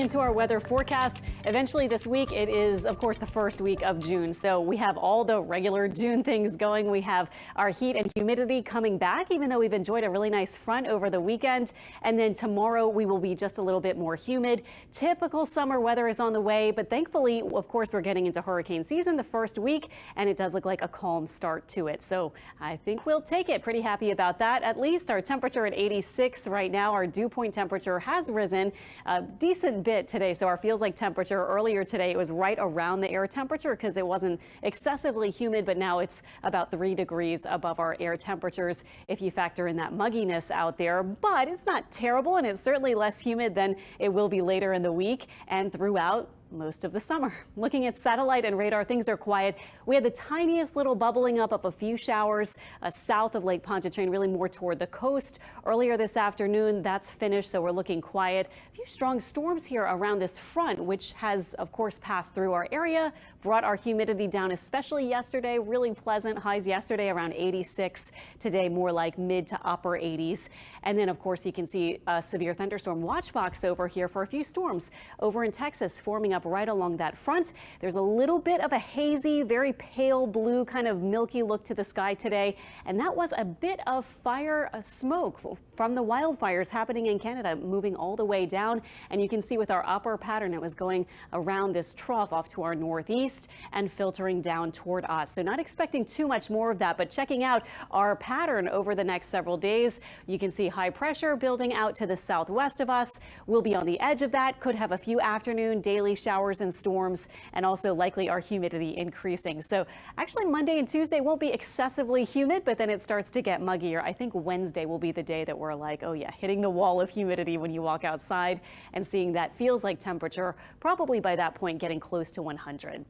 Into our weather forecast. Eventually this week, it is, of course, the first week of June. So we have all the regular June things going. We have our heat and humidity coming back, even though we've enjoyed a really nice front over the weekend. And then tomorrow we will be just a little bit more humid. Typical summer weather is on the way, but thankfully, of course, we're getting into hurricane season the first week, and it does look like a calm start to it. So I think we'll take it. Pretty happy about that. At least our temperature at 86 right now. Our dew point temperature has risen a decent bit today. So our feels like temperature earlier today, it was right around the air temperature because it wasn't excessively humid, but now it's about 3 degrees above our air temperatures if you factor in that mugginess out there. But it's not terrible, and it's certainly less humid than it will be later in the week and throughout most of the summer. Looking at satellite and radar, things are quiet. We had the tiniest little bubbling up of a few showers south of Lake Pontchartrain, really more toward the coast. Earlier this afternoon, that's finished, so we're looking quiet. A few strong storms here around this front, which has, of course, passed through our area, brought our humidity down, especially yesterday. Really pleasant highs yesterday around 86. Today, more like mid to upper 80s. And then, of course, you can see a severe thunderstorm watch box over here for a few storms over in Texas forming up right along that front. There's a little bit of a hazy, very pale blue kind of milky look to the sky today. And that was a bit of fire smoke from the wildfires happening in Canada, moving all the way down. And you can see with our upper pattern, it was going around this trough off to our northeast and filtering down toward us. So not expecting too much more of that, but checking out our pattern over the next several days. You can see high pressure building out to the southwest of us. We'll be on the edge of that, could have a few afternoon daily showers and storms, and also likely our humidity increasing. So actually Monday and Tuesday won't be excessively humid, but then it starts to get muggier. I think Wednesday will be the day that we're like, oh yeah, hitting the wall of humidity when you walk outside and seeing that feels like temperature, probably by that point getting close to 100.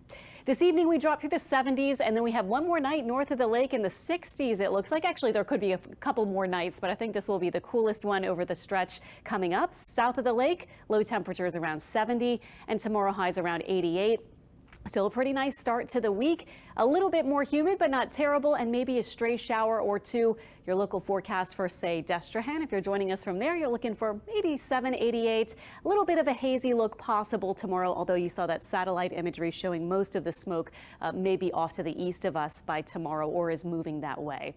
This evening we drop through the 70s, and then we have one more night north of the lake in the 60s. It looks like actually there could be a couple more nights, but I think this will be the coolest one over the stretch coming up. South of the lake, low temperatures around 70, and tomorrow highs around 88. Still a pretty nice start to the week. A little bit more humid, but not terrible, and maybe a stray shower or two. Your local forecast for, say, Destrehan. If you're joining us from there, you're looking for 87, 88. A little bit of a hazy look possible tomorrow, although you saw that satellite imagery showing most of the smoke maybe off to the east of us by tomorrow or is moving that way.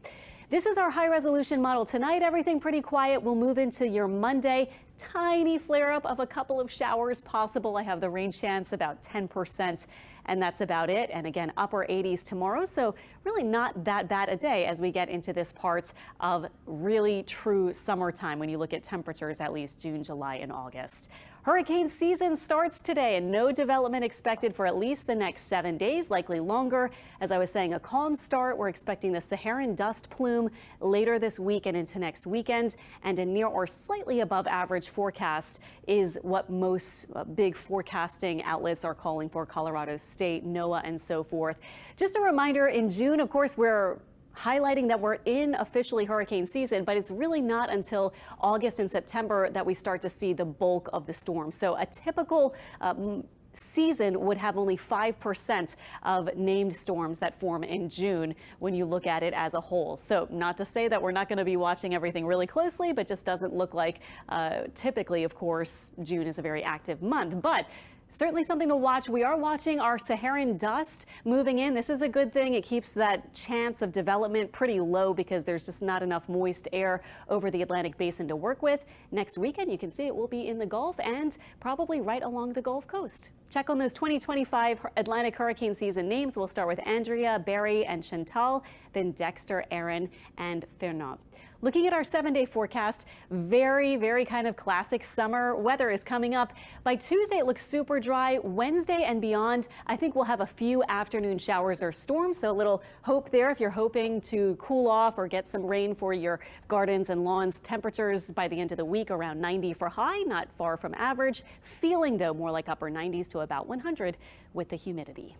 This is our high resolution model. Tonight, everything pretty quiet. We'll move into your Monday. Tiny flare up of a couple of showers possible. I have the rain chance about 10%, and that's about it. And again, upper 80s tomorrow. So really not that bad a day as we get into this part of really true summertime when you look at temperatures, at least June, July, and August. Hurricane season starts today, and no development expected for at least the next 7 days, likely longer. As I was saying, a calm start. We're expecting the Saharan dust plume later this week and into next weekend, and a near or slightly above average forecast is what most big forecasting outlets are calling for. Colorado State, NOAA, and so forth. Just a reminder, in June, of course, we're highlighting that we're in officially hurricane season, but it's really not until August and September that we start to see the bulk of the storm. So a typical season would have only 5% of named storms that form in June when you look at it as a whole. So not to say that we're not going to be watching everything really closely, but just doesn't look like typically, of course, June is a very active month. But certainly something to watch. We are watching our Saharan dust moving in. This is a good thing. It keeps that chance of development pretty low because there's just not enough moist air over the Atlantic basin to work with. Next weekend, you can see it will be in the Gulf and probably right along the Gulf Coast. Check on those 2025 Atlantic hurricane season names. We'll start with Andrea, Barry, and Chantal, then Dexter, Aaron, and Fernand. Looking at our 7-day forecast, very, very kind of classic summer weather is coming up. By Tuesday, it looks super dry. Wednesday and beyond, I think we'll have a few afternoon showers or storms. So a little hope there if you're hoping to cool off or get some rain for your gardens and lawns. Temperatures by the end of the week around 90 for high, not far from average. Feeling, though, more like upper 90s to about 100 with the humidity.